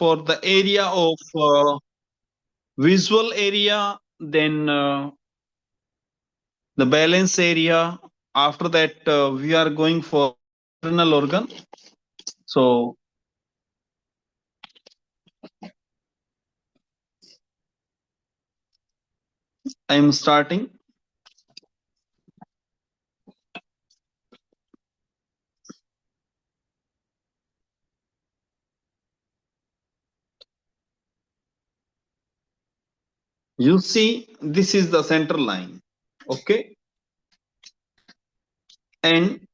for the area of visual area, then the balance area. After that, we are going for internal organ. So I am starting. You see, this is the center line. Okay. And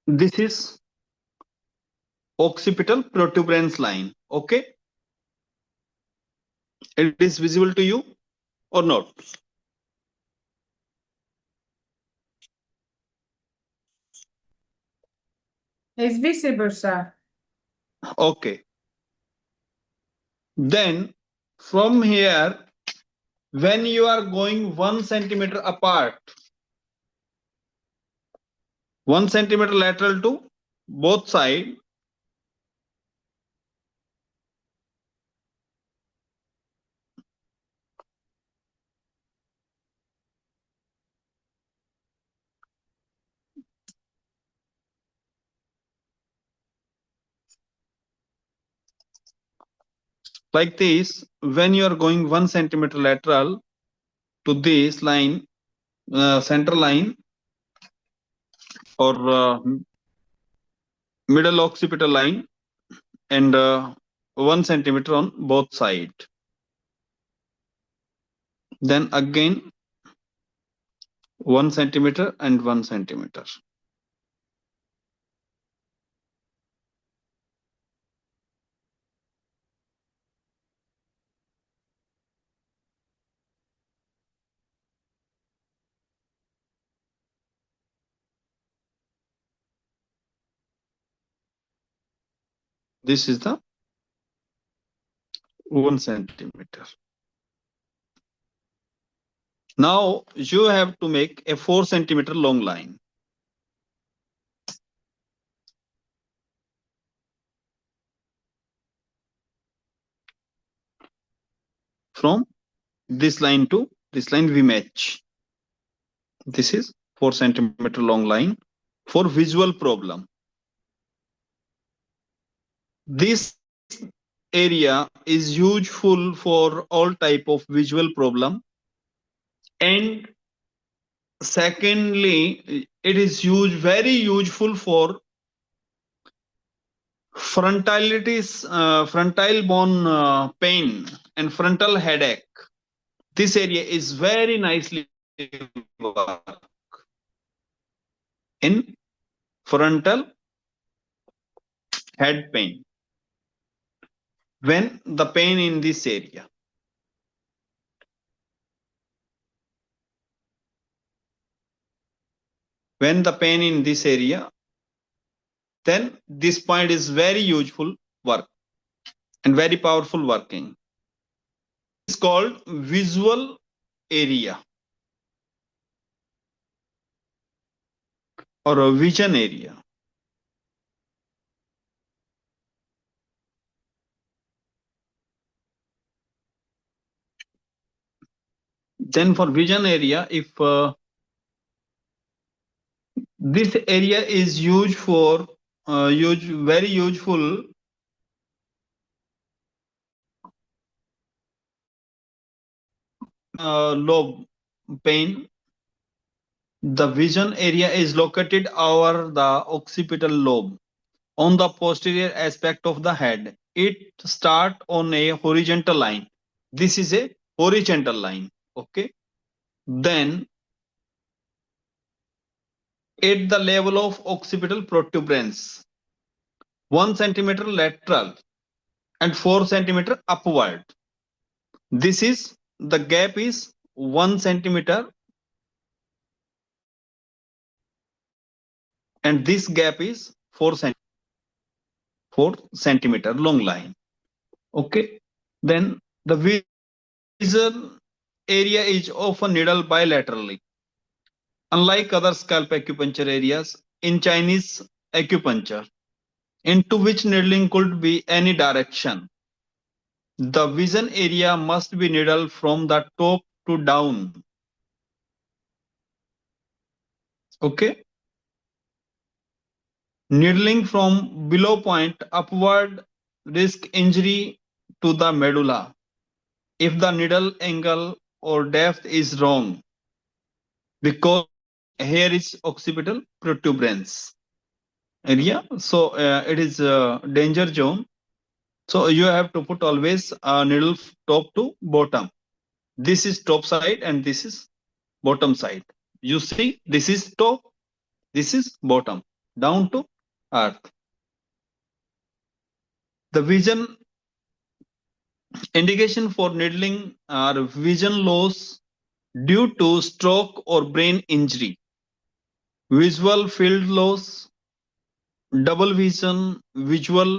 this is occipital protuberance line. Okay. It is visible to you or not? It's visible, sir. Okay. Then from here, when you are going 1 centimeter apart, 1 centimeter lateral to both sides, like this, when you are going 1 centimeter lateral to this line, center line or middle occipital line, and 1 centimeter on both sides. Then again 1 centimeter and 1 centimeter. This is the 1 centimeter. Now you have to make a 4 centimeter long line. From this line to this line we match. This is 4 centimeter long line for visual problem. This area is useful for all type of visual problem, and secondly it is very useful for frontalitis, frontal bone pain and frontal headache. This area is very nicely work in frontal head pain. When the pain in this area, then this point is very useful work and very powerful working. It's called visual area or a vision area. Then for vision area, if this area is used for very useful lobe pain. The vision area is located over the occipital lobe on the posterior aspect of the head. It starts on a horizontal line. This is a horizontal line. Okay. Then at the level of occipital protuberance, 1 centimeter lateral and 4 centimeter upward. This is the gap is 1 centimeter and this gap is 4 centimeter long line. Okay. Then the vision area is often needled bilaterally. Unlike other scalp acupuncture areas, in Chinese acupuncture, into which needling could be any direction, the vision area must be needled from the top to down. Okay? Needling from below point upward risk injury to the medulla if the needle angle or depth is wrong, because here is occipital protuberance area, so it is a danger zone. So you have to put always a needle top to bottom. This is top side and this is bottom side. You see, this is top, this is bottom, down to earth. The vision indication for needling are vision loss due to stroke or brain injury, visual field loss, double vision, visual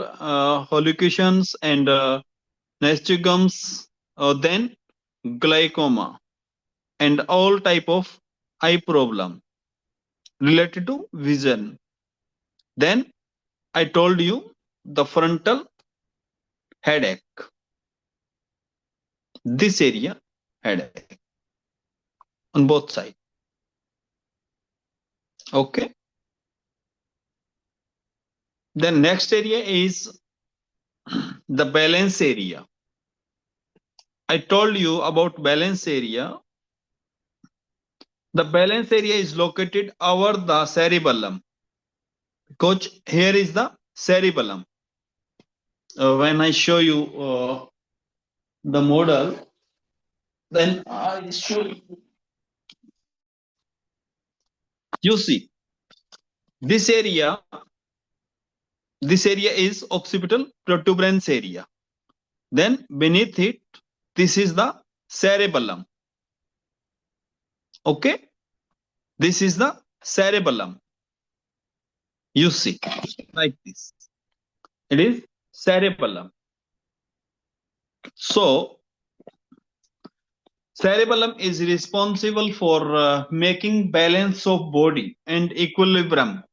hallucinations and nystagmus, then glaucoma, and all type of eye problem related to vision. Then I told you the frontal headache, this area headache on both sides. Okay. Then next area is the balance area. I told you about balance area. The balance area is located over the cerebellum, because here is the cerebellum. When I show you the model, then I show you. You see, this area is occipital protuberance area. Then beneath it, this is the cerebellum. Okay, this is the cerebellum. You see, like this. It is cerebellum. So cerebellum is responsible for making balance of body and equilibrium.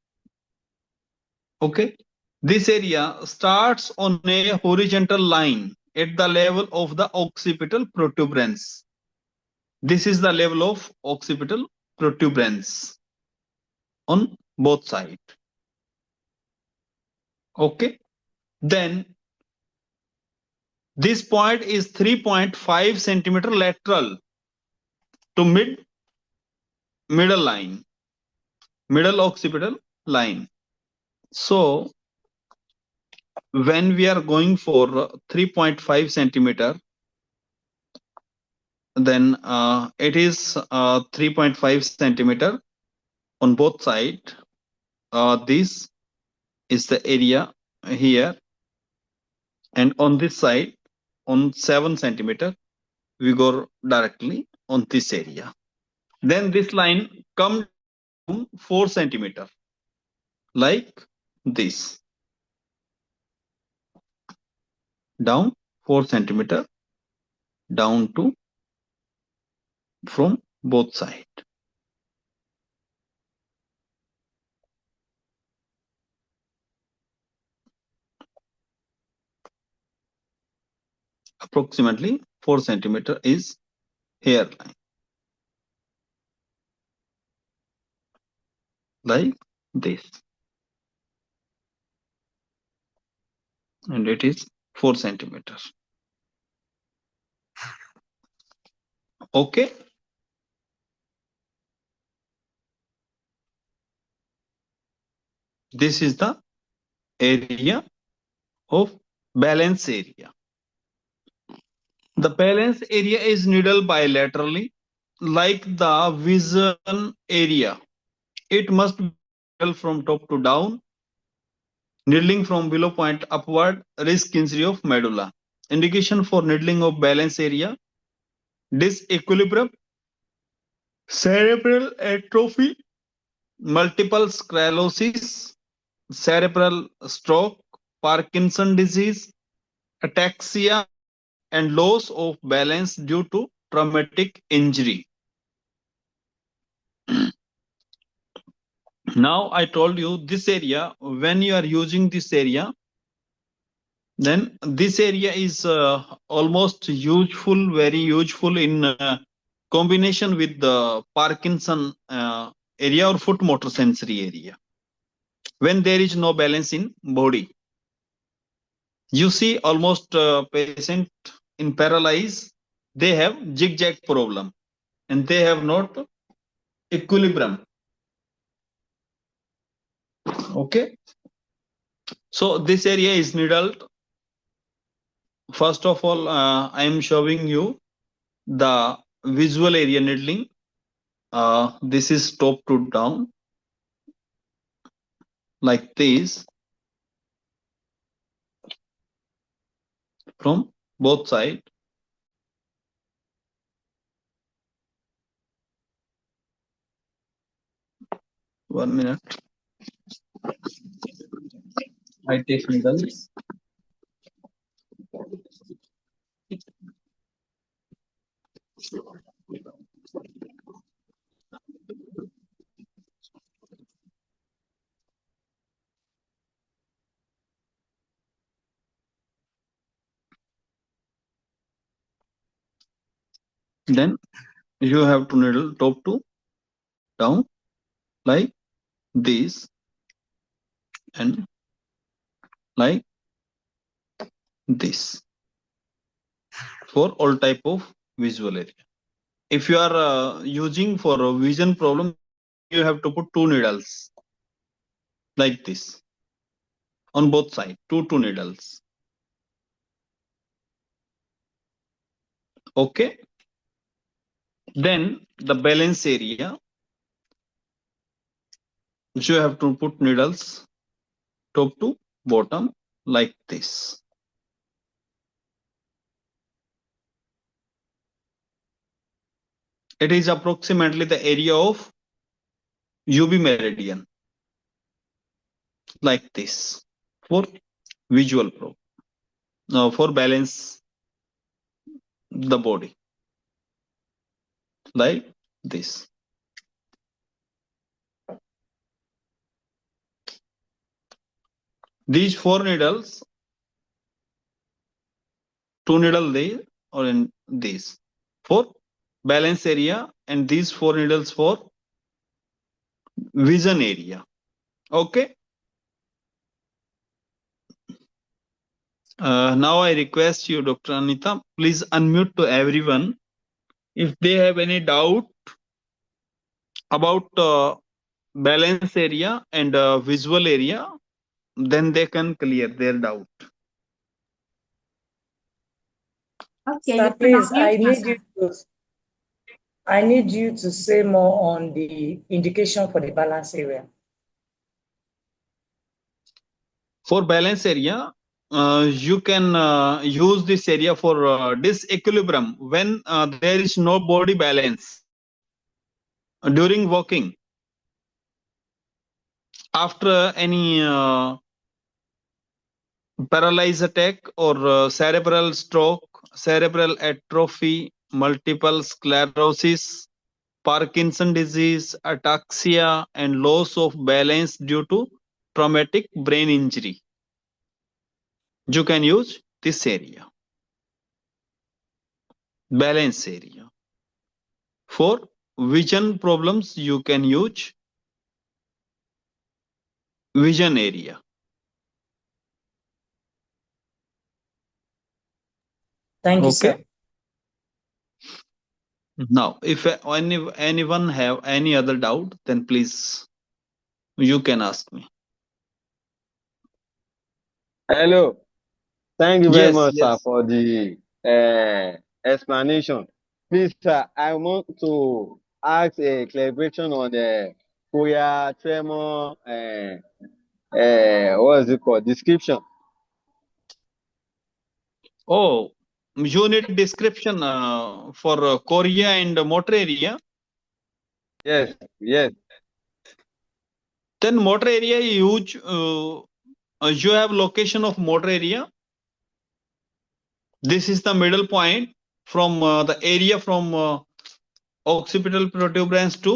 Okay, this area starts on a horizontal line at the level of the occipital protuberance. This is the level of occipital protuberance on both sides. Okay, then this point is 3.5 centimeter lateral to middle line, middle occipital line. So when we are going for 3.5 centimeter, then it is 3.5 centimeter on both sides. This is the area here, and on this side, on 7 centimeter, we go directly on this area. Then this line comes down 4 centimeter, like this, down 4 centimeter, down to from both sides. Approximately 4 centimeter is hairline, like this, and it is 4 centimeters. Okay, this is the area of balance area. The balance area is needle bilaterally, like the vision area. It must be needle from top to down. Needling from below point upward, risk injury of medulla. Indication for needling of balance area: disequilibrium, cerebral atrophy, multiple sclerosis, cerebral stroke, Parkinson disease, ataxia, and loss of balance due to traumatic injury. Now I told you this area, when you are using this area, then this area is almost useful, very useful in combination with the Parkinson area or foot motor sensory area. When there is no balance in body, you see almost patient in paralyzed, they have zigzag problem and they have not equilibrium. Okay, so this area is needled. First of all, I am showing you the visual area needling. This is top to down like this from both sides. One minute. I take needles. Then you have to needle top to down like this and like this for all type of visual area. If you are using for a vision problem, then you have to put two needles like this on both sides, two needles. Okay. Then the balance area, you have to put needles top to bottom like this. It is approximately the area of UV meridian like this for visual problem. Now for balance the body like this. These four needles, two needle there or in this for balance area and these four needles for vision area. Okay. Now I request you, Dr. Anita, please unmute to everyone. If they have any doubt about balance area and visual area, then they can clear their doubt. Okay, Sir, you can please, unmute I need you to say more on the indication for the balance area. For balance area, you can use this area for disequilibrium when there is no body balance during walking. After any paralyzed attack or cerebral stroke, cerebral atrophy, multiple sclerosis, Parkinson disease, ataxia, and loss of balance due to traumatic brain injury. You can use this area, balance area. For vision problems, you can use vision area. Thank you, Okay. sir. Now, if anyone have any other doubt, then please you can ask me. Hello. Thank you very Yes, much, sir, yes. for the explanation. Please, sir, I want to ask a clarification on the Koya tremor, what is it called? Description. Oh, you need description for Korea and motor area. Yes, yes. Then motor area huge. You have location of motor area. This is the middle point from the area from occipital protuberance to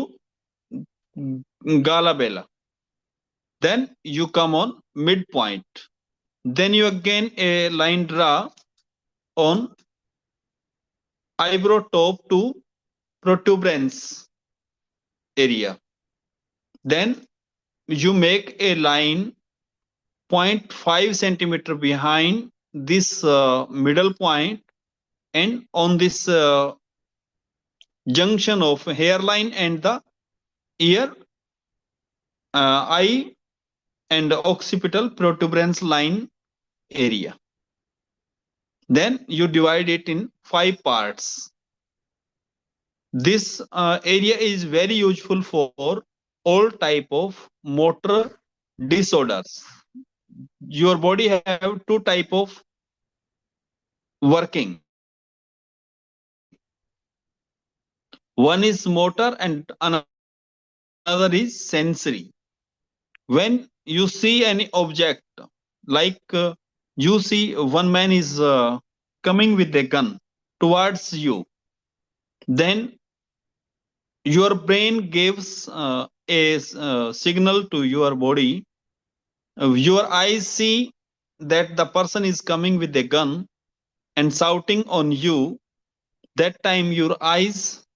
glabella. Then you come on midpoint. Then you again a line draw on eyebrow top to protuberance area. Then you make a line 0.5 centimeter behind this middle point, and on this junction of hairline and the ear, eye and occipital protuberance line area. Then you divide it in 5 parts. This area is very useful for all type of motor disorders. Your body have 2 type of working. One is motor and another is sensory. When you see any object, like you see one man is coming with a gun towards you, then your brain gives a signal to your body. Your eyes see that the person is coming with a gun and shouting on you. That time your eyes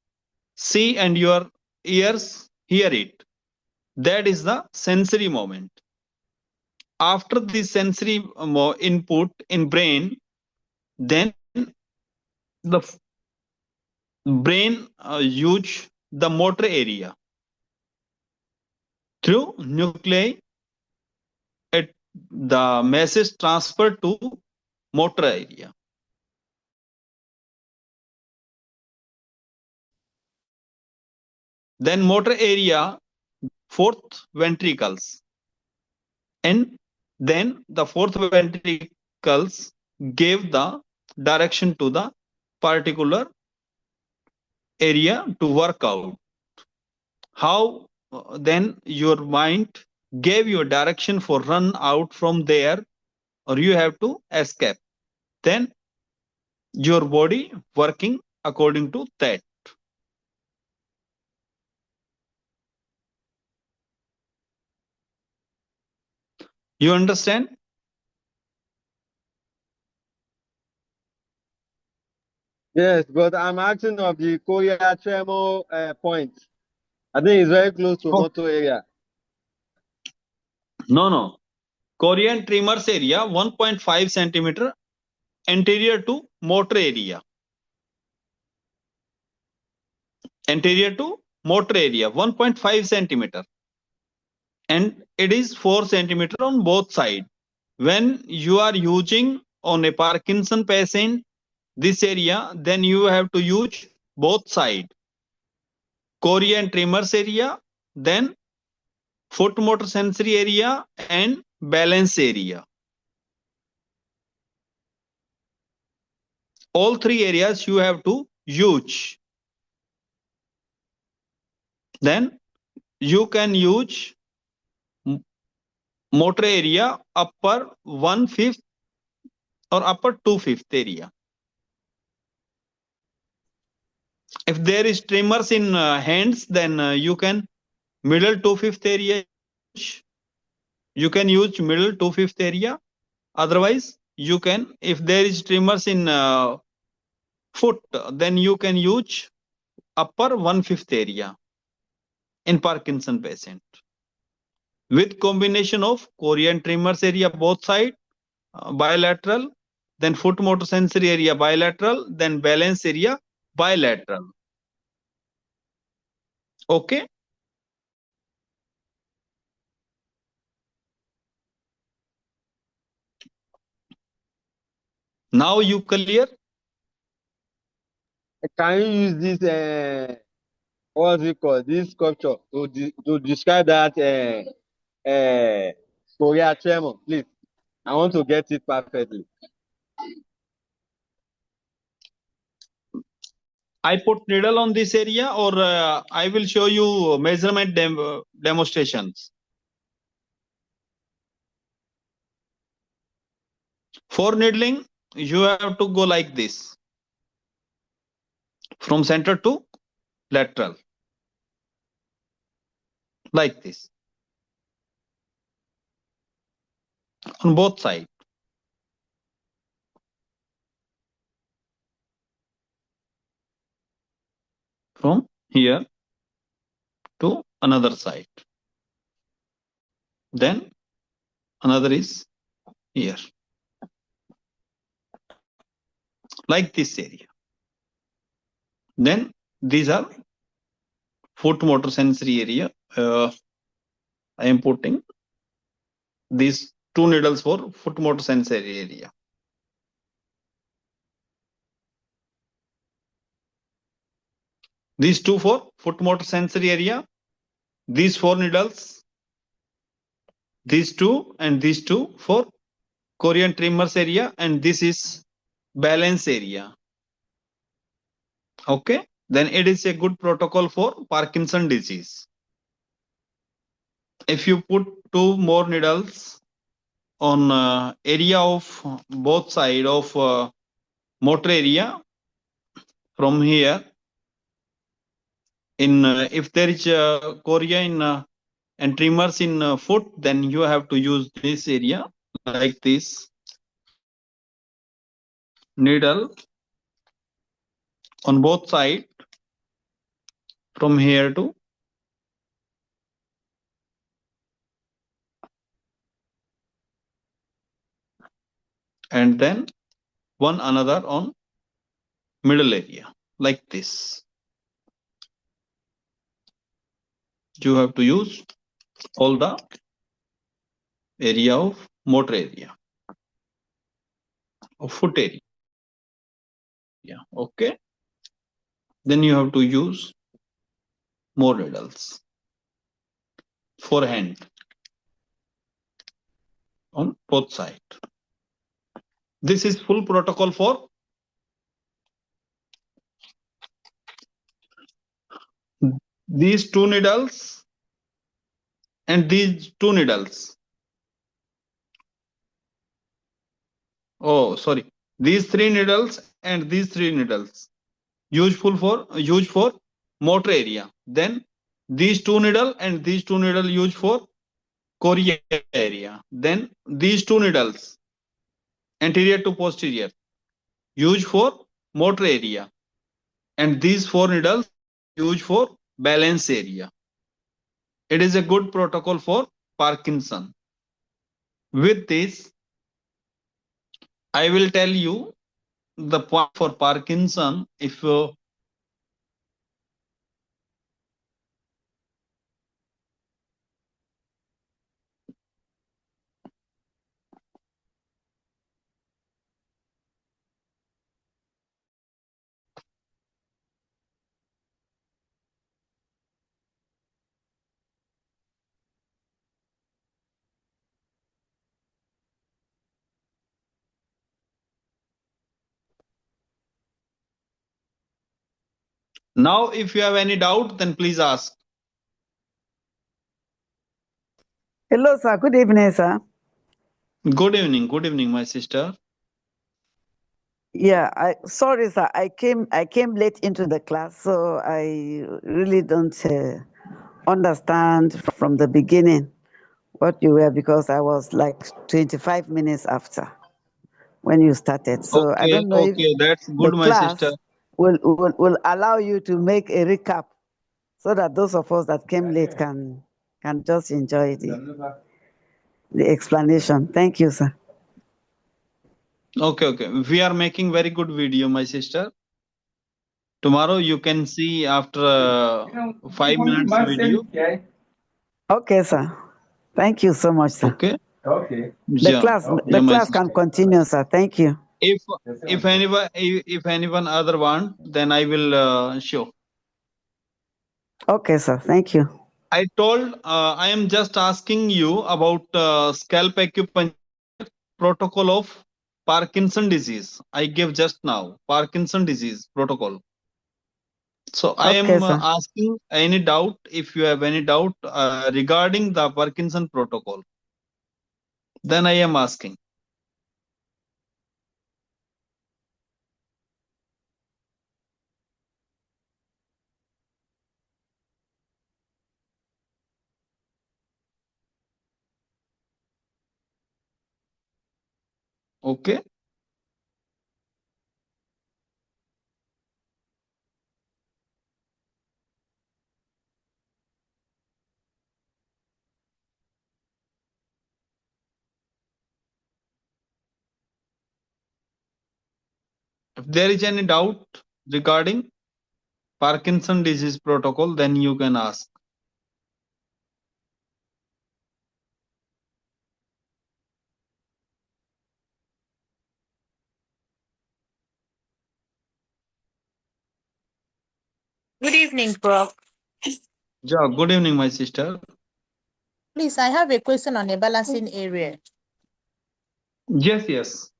see and your ears hear it. That is the sensory moment. After the sensory input in brain, then the brain use the motor area through nuclei. The message transferred to motor area. Then motor area, 4th ventricles, and then the 4th ventricles gave the direction to the particular area to work out. How then your mind gave you a direction for run out from there, or you have to escape. Then your body working according to that. You understand? Yes, but I'm asking of the chorea tremor point. I think it's very close to Oh. motor area. No. Korean tremors area 1.5 centimeter anterior to motor area. Anterior to motor area 1.5 centimeter. And it is 4 centimeter on both sides. When you are using on a Parkinson patient this area, then you have to use both sides. Korean tremors area, then foot motor sensory area and balance area. All 3 areas you have to use. Then you can use motor area upper 1/5 or upper 2/5 area. If there is tremors in hands, then you can middle 2/5 area. You can use middle 2/5 area. Otherwise, you can, if there is tremors in foot, then you can use upper 1/5 area in Parkinson patient. With combination of Korean tremors area both side, bilateral, then foot motor sensory area bilateral, then balance area bilateral. Okay. Now you clear? Can you use this what's it called? This sculpture to describe that chorea tremor, please. I want to get it perfectly. I put needle on this area, or I will show you measurement demonstrations. For needling, you have to go like this. from center to lateral, like this, on both sides. From here to another side. Then another is here, like this area. Then these are foot motor sensory area. I am putting these two needles for foot motor sensory area. These two for foot motor sensory area. These four needles, these two and these two for Korean tremors area, and this is balance area. Okay, then it is a good protocol for Parkinson disease. If you put two more needles on area of both side of motor area from here, in if there is chorea in and tremors in foot, then you have to use this area, like this needle on both side from here to and then one another on middle area, like this. You have to use all the area of motor area of foot area. Okay, then you have to use more needles for hand on both side. This is full protocol for these two needles and these two needles. Oh, sorry. These three needles and these three needles. Used for motor area. Then these two needle and these two needle used for chorea area. Then these two needles anterior to posterior used for motor area, and these four needles used for balance area. It is a good protocol for Parkinson. With this, I will tell you the point for Parkinson. If now, if you have any doubt, then please ask. Hello, sir. Good evening, sir. Good evening, my sister. Yeah, sorry, sir. I came late into the class, so I really don't understand from the beginning what you were, because I was like 25 minutes after when you started. So I don't know if That's the good, my class sister. will allow you to make a recap so that those of us that came late can just enjoy the explanation. Thank you, sir. Okay. We are making very good video, my sister. Tomorrow you can see after 5 minutes video. Okay, sir. Thank you so much, sir. Okay. The class can continue, sir. Thank you. If anyone other want, then I will show. Okay, sir. Thank you. I told I am just asking you about scalp acupuncture protocol of Parkinson disease. I gave just now Parkinson disease protocol. So I Okay, am sir. asking any doubt, if you have any doubt regarding the Parkinson protocol, then I am asking. Okay. If there is any doubt regarding Parkinson disease protocol, then you can ask. Good evening, Prof. Yeah, good evening, my sister. Please, I have a question on the balancing area. Yes.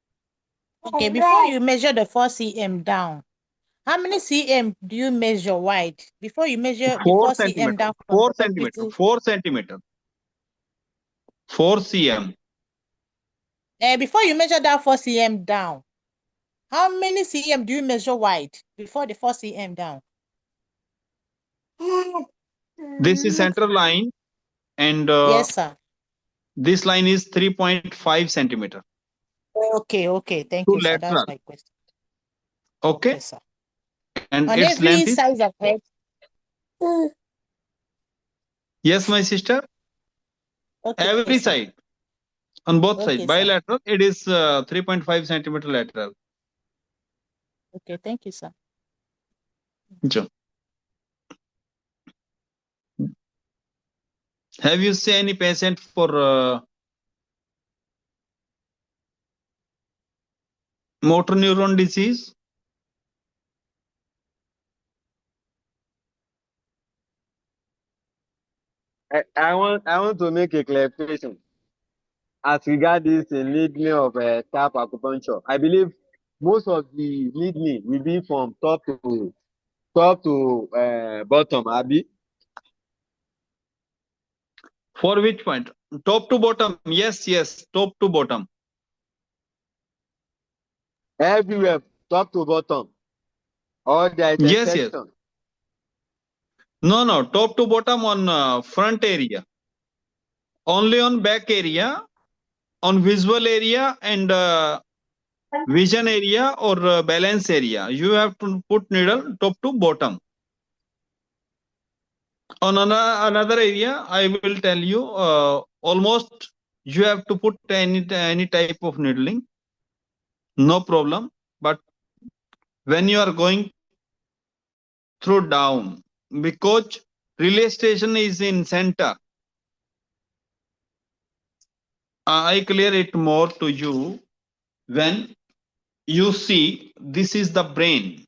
Okay, before you measure the 4 cm down, how many cm do you measure wide? Before you measure the 4 cm down from 4 the centimeter. hospital? 4 centimeter. 4 cm. Before you measure that 4 cm down, how many cm do you measure wide before the 4 cm down? This is central line, and Yes, sir. this line is 3.5 centimeter Okay. Thank to you, sir. That's lateral. my question. Okay. Okay, sir. And On its every length is, size of head. yes, my sister, Okay, every sir. side, on both sides. Okay, sir. Bilateral, it is 3.5 centimeter lateral. Okay, thank you, sir. Sure. Have you seen any patient for motor neuron disease? I want to make a clarification as regards this needling of scalp acupuncture. I believe most of the needling will be from top to bottom, Abi. For which point? Top to bottom. Yes, top to bottom. Everywhere, top to bottom. Or there is a Yes. section. No, top to bottom on front area. Only on back area, on visual area and vision area or balance area. You have to put needle top to bottom. On another area, I will tell you, almost you have to put any type of needling. No problem. But when you are going through down, because relay station is in center, I clear it more to you. When you see, this is the brain.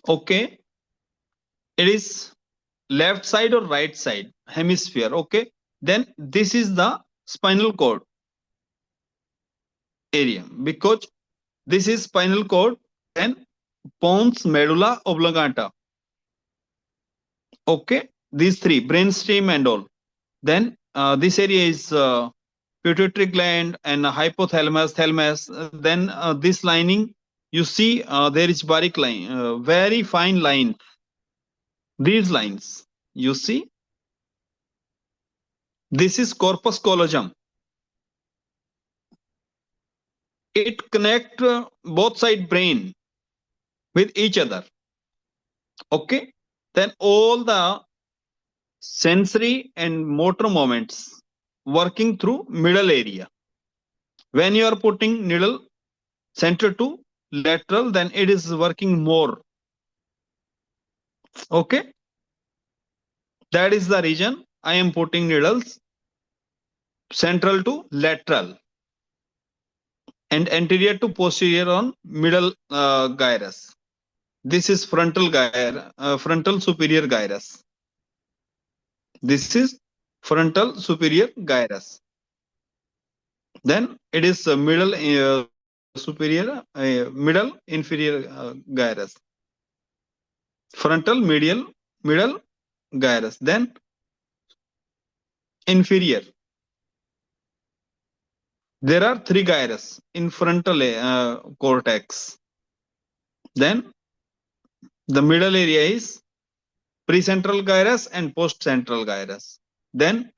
Okay, it is left side or right side hemisphere. Okay, then this is the spinal cord area, because this is spinal cord, then pons medulla oblongata. Okay, these three, brainstem and all. Then this area is pituitary gland and hypothalamus, thalamus. Then this lining, you see there is baroque line, very fine line. These lines, you see, this is corpus callosum. It connect both side brain with each other. Okay, then all the sensory and motor moments working through middle area. When you are putting needle center to lateral, then it is working more. Okay, that is the reason I am putting needles central to lateral and anterior to posterior on middle gyrus. This is frontal superior gyrus. This is frontal superior gyrus. Then it is middle inferior gyrus. Frontal, middle gyrus. Then inferior. There are three gyrus in frontal cortex. Then the middle area is precentral gyrus and postcentral gyrus. Then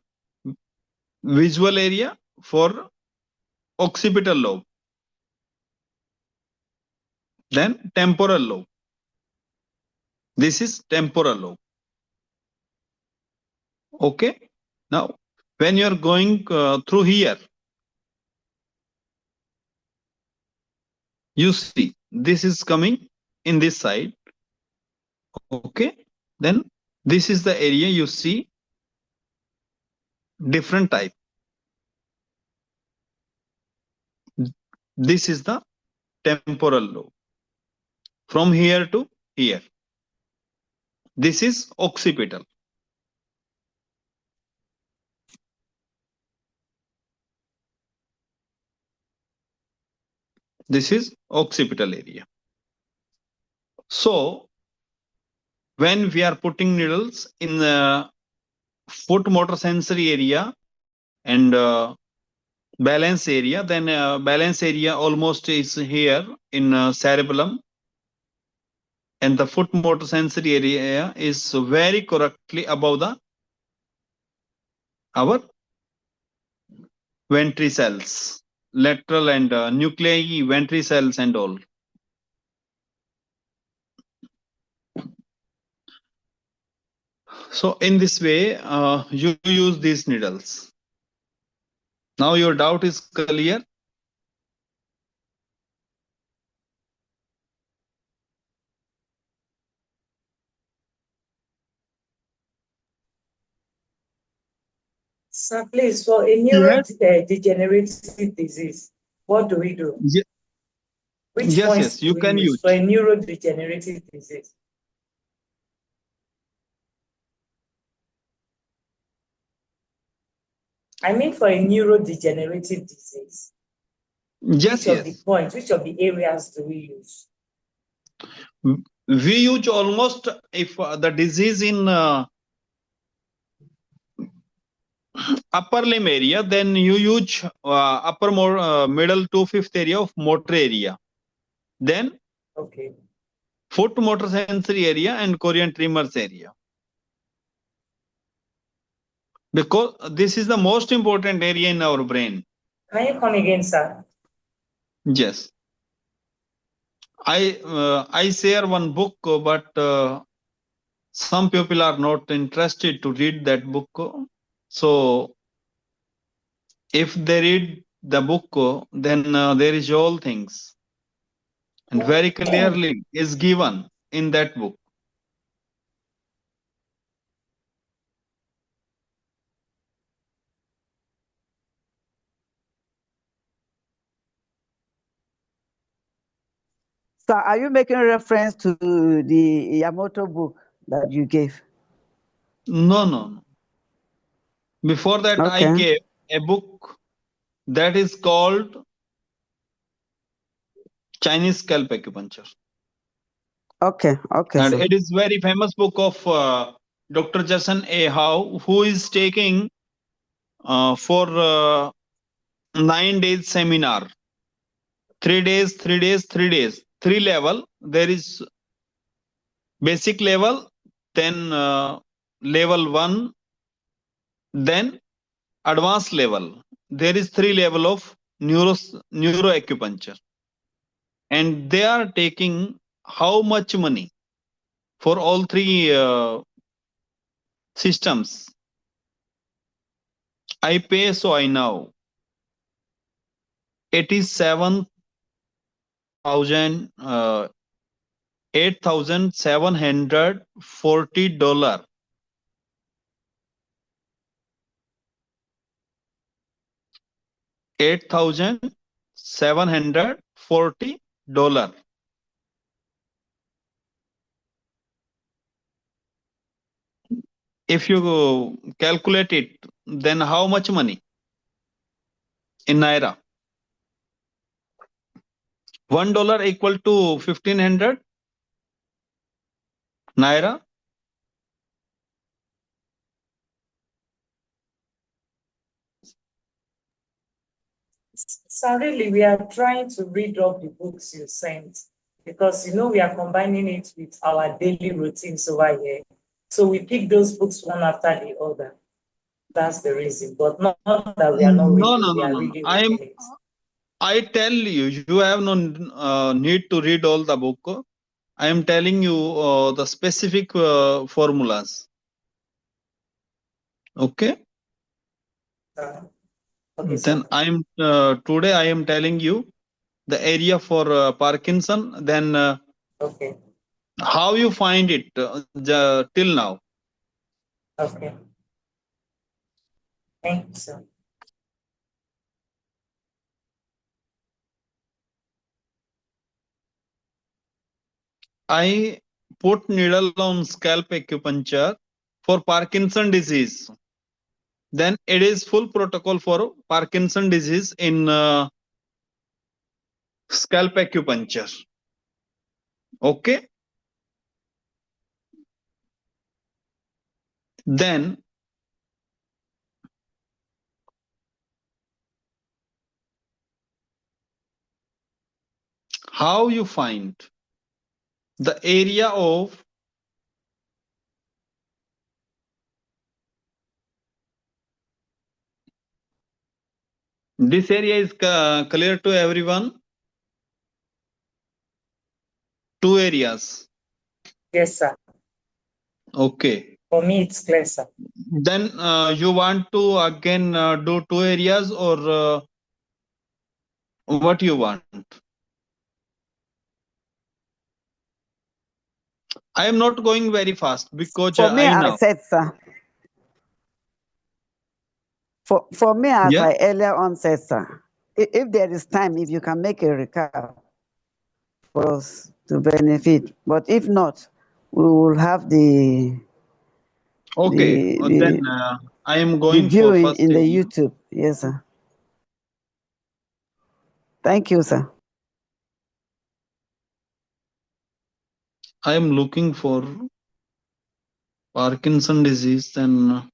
visual area for occipital lobe. Then temporal lobe. This is temporal lobe. Okay. Now, when you are going through here, you see this is coming in this side. Okay. Then this is the area you see different type. This is the temporal lobe. From here to here. This is occipital. This is occipital area. So, when we are putting needles in the foot motor sensory area and balance area, then balance area almost is here in cerebellum, and the foot motor sensory area is very correctly above the our ventricles, lateral and nuclei, ventricles and all. So in this way, you use these needles. Now your doubt is clear. So please, for a neurodegenerative disease, what do we do? Which Yes, points yes, you do we can use. For a neurodegenerative disease? I mean for a neurodegenerative disease. Yes, which of yes. the points, which of the areas do we use? We use almost, if the disease in upper limb area, then you use upper middle to fifth area of motor area. Then Okay. foot motor sensory area and Korean tremors area. Because this is the most important area in our brain. Can you come again, sir? Yes. I share one book, but some people are not interested to read that book. So if they read the book, then there is all things, and very clearly is given in that book. So are you making reference to the Yamato book that you gave? No. Before that, Okay. I gave a book that is called Chinese Scalp Acupuncture. Okay, And sir. it is very famous book of Dr. Jason A. Howe, who is taking for 9 days seminar. 3 days, 3 days, 3 days. 3 level. There is basic level, then level 1, then advanced level. There is 3 level of neuroacupuncture. And they are taking how much money for all 3 systems. I pay, so I know. $8,700 $8,740. $8,740. If you calculate it, then how much money in Naira? $1 equal to 1,500 Naira. So really, we are trying to read up the books you sent because, we are combining it with our daily routines over here. So we pick those books one after the other. that's the reason, but not that we are not reading. We are reading it. I tell you, you have no need to read all the book. I am telling you the specific formulas. Okay. Okay, Then sir. I am today I am telling you the area for Parkinson. Then Okay. how you find it till now. Okay. Thank you, sir. I put needle on scalp acupuncture for Parkinson disease. Then it is full protocol for Parkinson disease in scalp acupuncture. Okay. Then how you find the area of this area is clear to everyone? Two areas. Yes, sir. Okay. For me, it's clear, sir. Then you want to again do two areas or what you want? I am not going very fast because For me, I I know. said, sir. For me, as Yeah. I earlier on said, sir, if there is time, if you can make a recap for us to benefit, but if not, we will have the Okay. Then I am going for viewing first in the area. YouTube. Yes, sir. Thank you, sir. I am looking for Parkinson disease. Then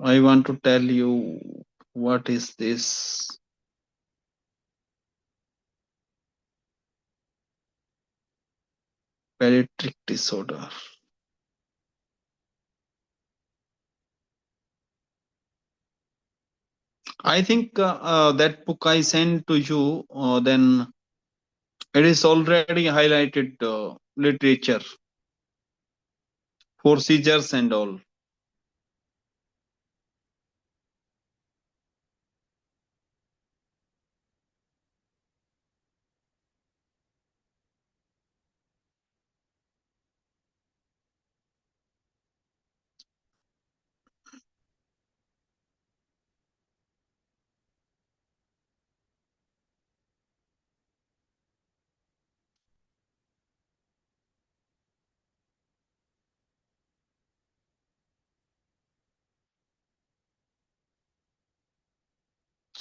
I want to tell you what is this. Pediatric disorder. I think that book I sent to you, then it is already highlighted literature for seizures and all.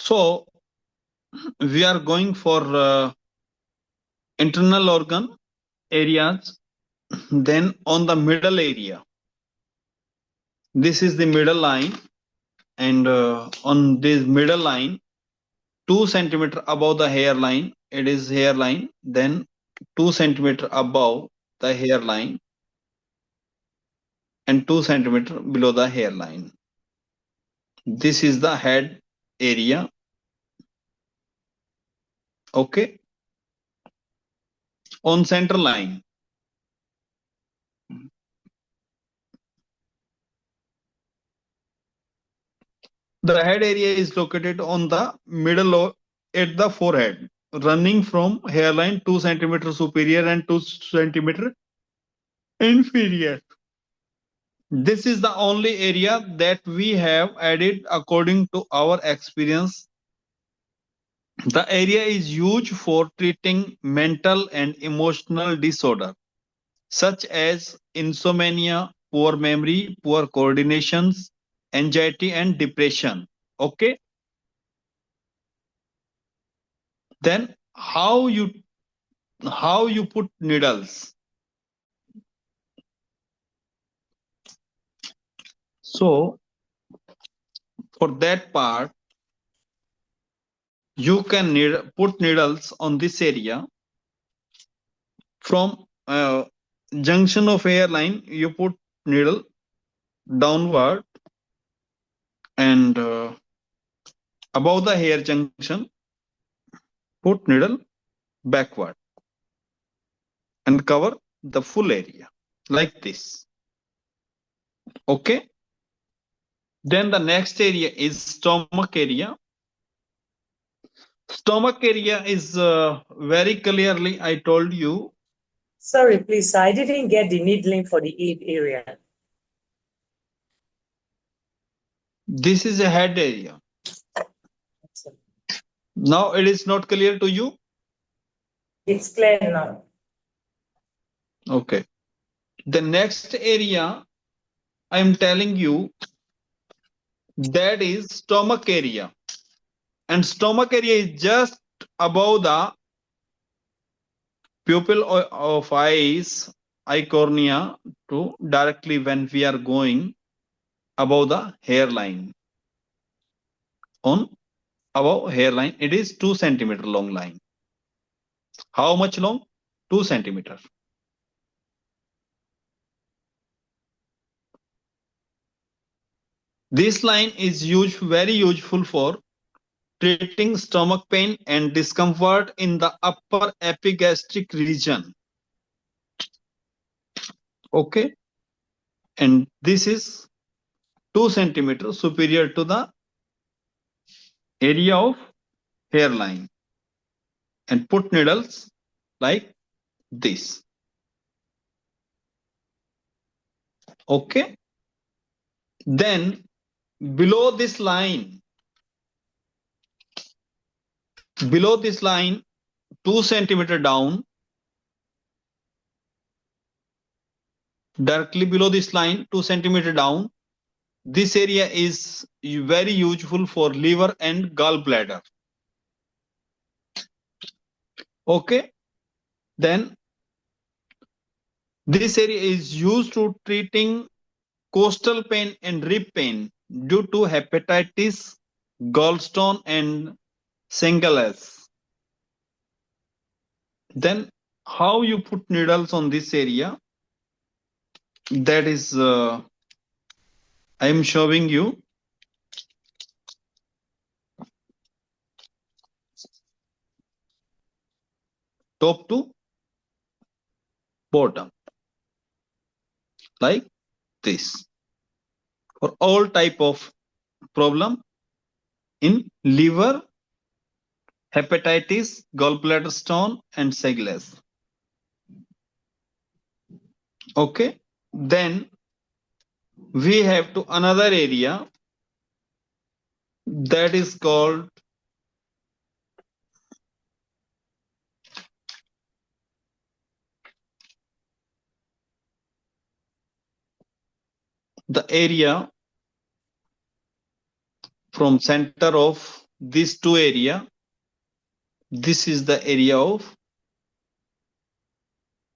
So we are going for internal organ areas. Then on the middle area, this is the middle line, and on this middle line, 2 centimeter above the hairline, it is hairline. Then 2 centimeter above the hairline, and 2 centimeter below the hairline. This is the head area. Okay. On center line, the head area is located on the middle at the forehead, running from hairline 2 centimeter superior and 2 centimeter inferior. This is the only area that we have added according to our experience. The area is used for treating mental and emotional disorder such as insomnia, poor memory, poor coordinations, anxiety and depression. Okay. Then how you put needles? So for that part, you can put needles on this area from junction of hairline. You put needle downward and above the hair junction, put needle backward and cover the full area like this. Okay. Then the next area is stomach area. Stomach area is very clearly, I told you. Sorry, please, I didn't get the needling for the hip area. This is a head area. Now it is not clear to you? It's clear now. Okay. The next area I am telling you, that is stomach area. And stomach area is just above the pupil of eyes, eye cornea, to directly when we are going above the hairline. On above hairline, it is 2 centimeter long line. How much long? 2 centimeter. This line is very useful for treating stomach pain and discomfort in the upper epigastric region. Okay. And this is 2 centimeters superior to the area of hairline. And put needles like this. Okay. Then below this line, 2 centimeter down, directly below this line, 2 centimeter down, this area is very useful for liver and gallbladder. Okay. Then this area is used to treating coastal pain and rib pain due to hepatitis, gallstone, and Shingles. Then how you put needles on this area, that is I am showing you. Top to bottom like this for all type of problem in liver, hepatitis, gallbladder stone, and Shingles. Okay. Then we have to another area that is called the area from center of these two area. This is the area of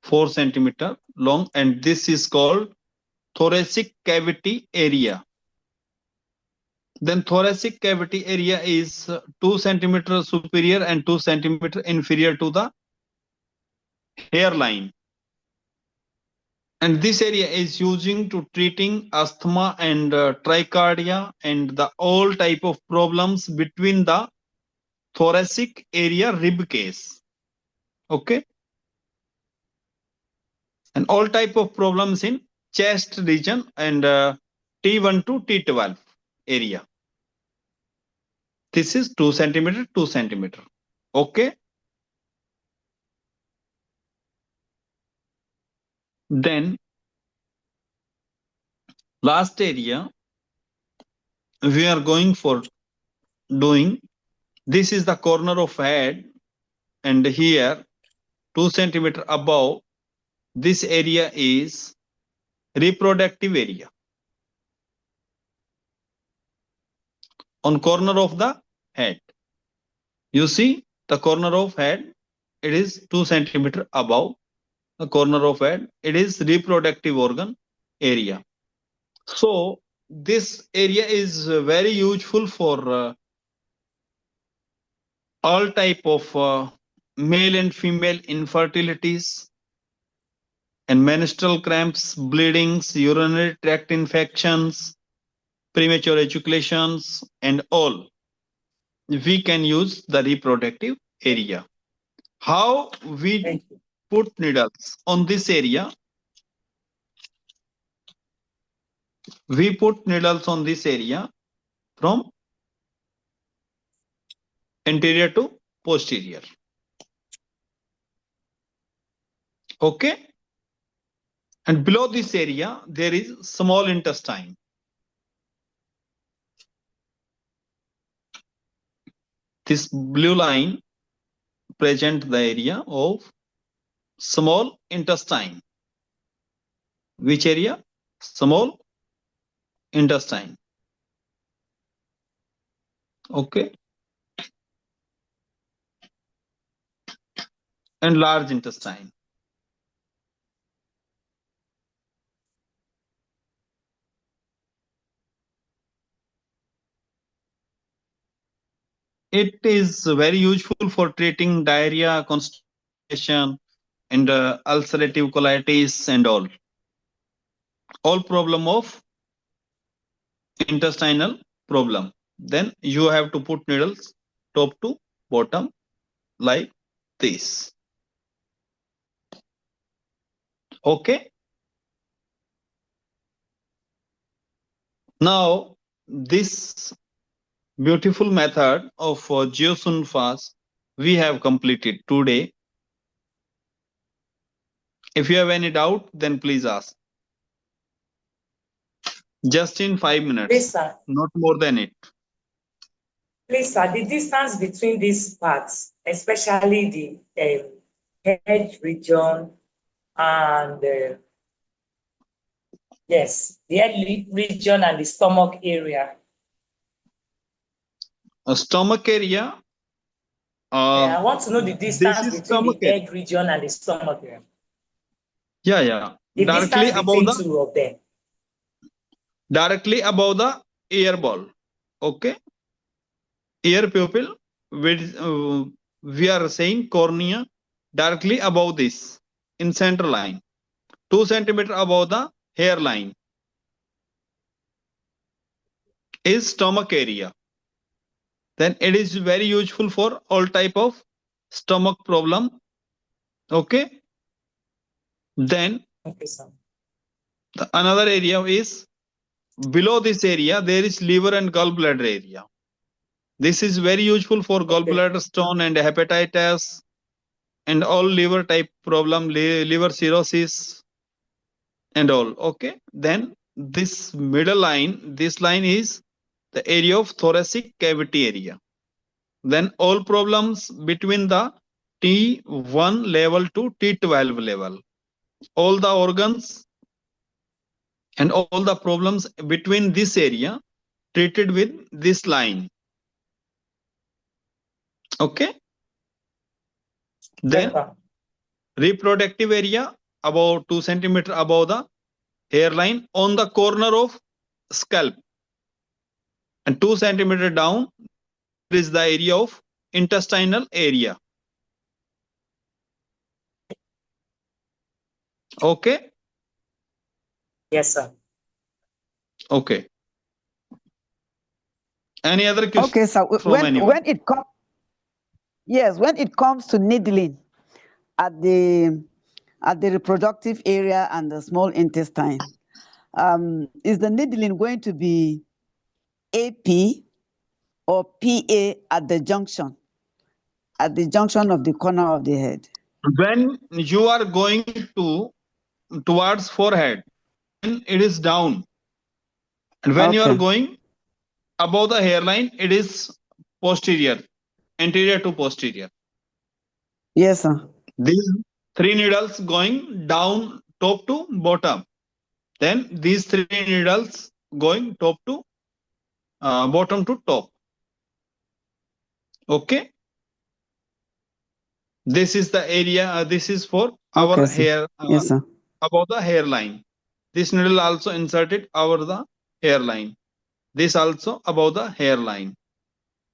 4 centimeter long, and this is called thoracic cavity area. Then thoracic cavity area is 2 centimeter superior and 2 centimeter inferior to the hairline. And this area is using to treating asthma and tricardia and the all type of problems between the thoracic area rib cage. Okay. And all type of problems in chest region and T1 to T12 area. This is 2 centimeter, 2 centimeter. Okay. Then last area we are going for doing, this is the corner of head, and here 2 centimeter above, this area is reproductive area. On corner of the head, you see the corner of head, it is 2 centimeter above the corner of head, it is reproductive organ area. So this area is very useful for all type of male and female infertilities and menstrual cramps, bleedings, urinary tract infections, premature ejaculations, and all, we can use the reproductive area. How we Thank you. put needles on this area? We put needles on this area from anterior to posterior. Okay? And below this area, there is small intestine. This blue line present the area of small intestine. Which area? Small intestine. Okay? And large intestine. It is very useful for treating diarrhea, constipation, and ulcerative colitis and all. All problem of intestinal problem. Then you have to put needles top to bottom like this. Okay. Now this beautiful method of geosunfas we have completed today. If you have any doubt, then please ask. Just in 5 minutes, Please, sir. not more than it. Please, sir, the distance between these parts, especially the head region and yes, the head region and the stomach area. A stomach area. I want to know the This distance is between stomach the area. head region and the stomach area. Yeah. The Directly distance above between the two of them. directly above the ear ball. Okay. Ear pupil. We are saying cornea. Directly above this, in center line, 2 centimeter above the hairline, is stomach area. Then it is very useful for all type of stomach problem. Okay. Then Okay, sir. another area is below this area. There is liver and gallbladder area. This is very useful for gallbladder stone and hepatitis and all liver type problem, liver cirrhosis and all. Okay. Then this middle line, this line is the area of thoracic cavity area. Then all problems between the T1 level to T12 level, all the organs and all the problems between this area treated with this line. Okay. Then reproductive area about 2 centimeter above the hairline on the corner of scalp, and 2 centimeter down is the area of intestinal area. Okay. Yes, sir. Okay. Any other question? Okay, so when it comes, yes, when it comes to needling at the reproductive area and the small intestine, is the needling going to be AP or PA at the junction of the corner of the head? When you are going towards forehead, then it is down, and when you are going above the hairline, it is posterior, anterior to posterior. Yes, sir. These 3 needles going down top to bottom. Then these 3 needles going top to bottom to top. Okay. This is the area. This is for our hair. Yes, sir. Above the hairline. This needle also inserted over the hairline. This also above the hairline.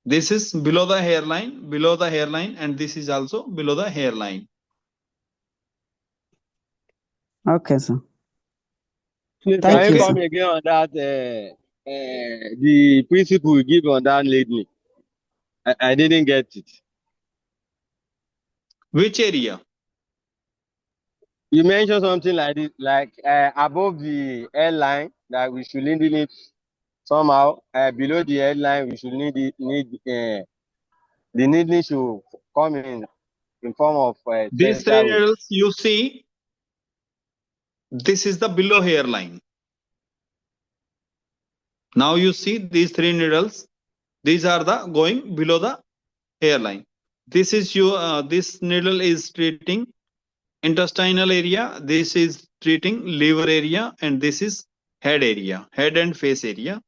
This is below the hairline, and this is also below the hairline. Okay, sir. Please, Thank can you, you come sir. again on that the principle you give on that lately. I didn't get it. Which area? You mentioned something like this, like above the airline that we should need it somehow. Below the airline we should the needling should come in form of These three triangle way. needles you see, this is the below hairline. Now you see these three needles. These are the going below the hairline. This is this needle is treating intestinal area. This is treating liver area, and this is head area, head and face area.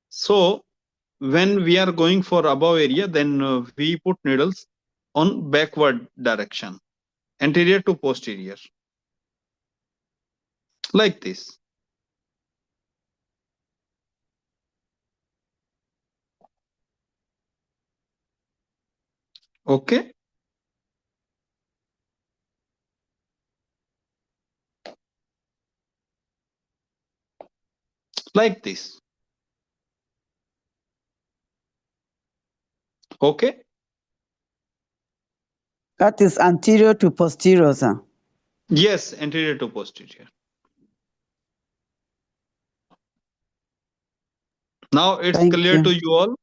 So when we are going for above area, then we put needles on backward direction, anterior to posterior, like this. Okay. Like this. Okay. That is anterior to posterior, sir. Yes, anterior to posterior. Now it's Thank clear you. to you all.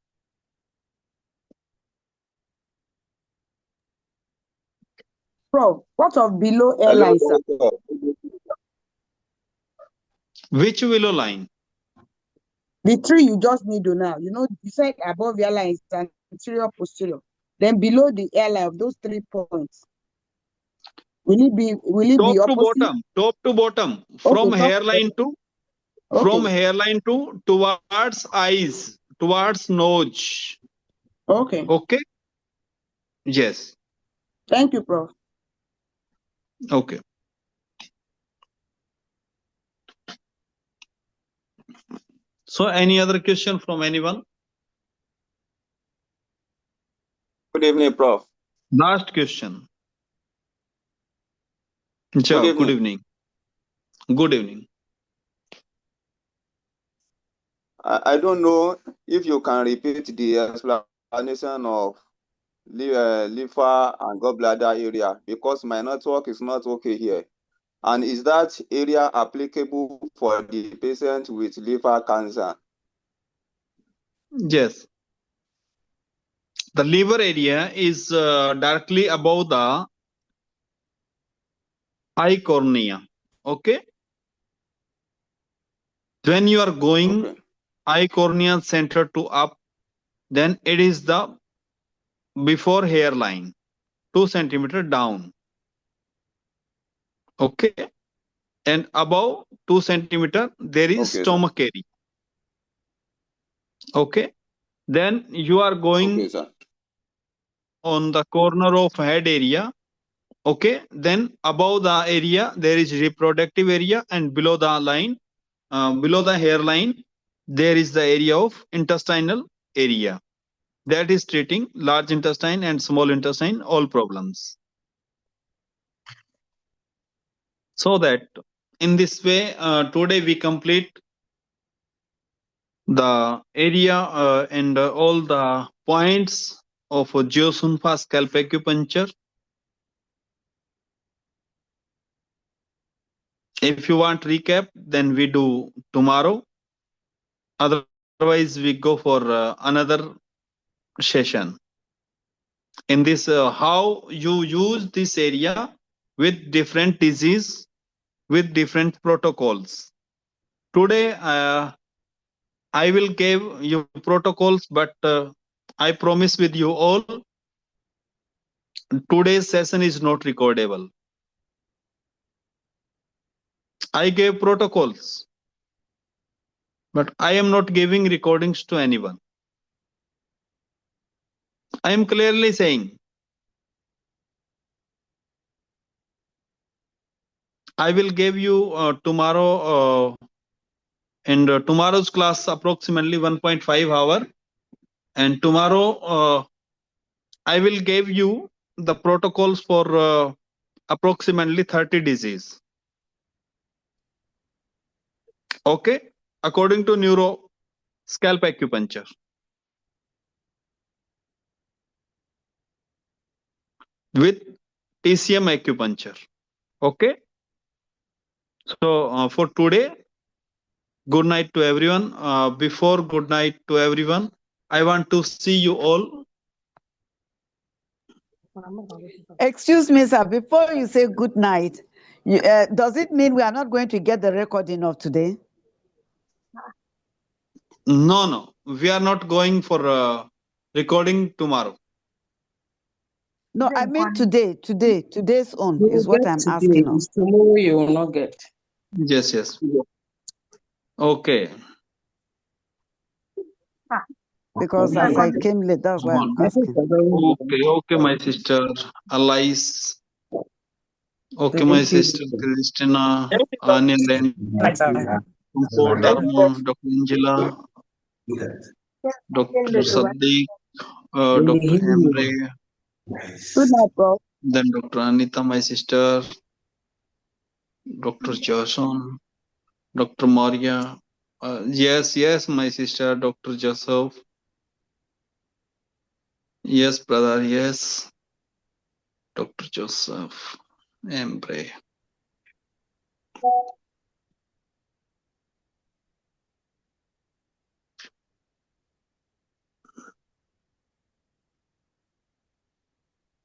Prof, what of below airline, sir? Which willow line? The three you just need to now. You know, you said above the airline is anterior, posterior. Then below the airline of those 3 points. Will it be Top to opposite? bottom. Top to bottom. From Okay, top to hairline to from hairline to towards eyes, towards nose. Okay. Okay. Yes. Thank you, Prof. Okay. So any other question from anyone? Good evening, Prof. Last question. Ciao, good evening. Good evening. I don't know if you can repeat the explanation of liver and gallbladder area, because my network is not okay here. And is that area applicable for the patient with liver cancer? Yes. The liver area is directly above the eye cornea. Okay. When you are going eye cornea center to up, then it is the before hairline, 2 centimeter down. Okay. And above 2 centimeter, there is stomach area. Okay. Then you are going on the corner of head area. Okay. Then above the area, there is reproductive area, and below the line, below the hairline, there is the area of intestinal area. That is treating large intestine and small intestine, all problems. So that in this way, today we complete the area and all the points of geosunfa scalp acupuncture. If you want recap, then we do tomorrow. Otherwise, we go for another session. In this, how you use this area with different disease, with different protocols. Today, I will give you protocols, but I promise with you all, today's session is not recordable. I gave protocols, but I am not giving recordings to anyone. I am clearly saying, I will give you tomorrow and tomorrow's class approximately 1.5 hour, and tomorrow I will give you the protocols for approximately 30 disease. Okay, according to neuro scalp acupuncture. With TCM acupuncture. Okay. So for today, good night to everyone. Before good night to everyone, I want to see you all. Excuse me, sir. Before you say good night, does it mean we are not going to get the recording of today? No, we are not going for recording tomorrow. No, I mean today's own You is will what get I'm today. asking of. It's tomorrow you will not get. Yes. Okay. Because as I came late, that's why I'm asking. Okay, my sister Alice. Okay, my sister Christina, Anil, Dharma, Dr. Angela, Dr. Saddiq, Dr. Emre, Good night, bro. then Dr. Anita, my sister, Dr. Johnson, Dr. Maria. Yes, my sister, Dr. Joseph. Yes, brother, yes. Dr. Joseph, Emre.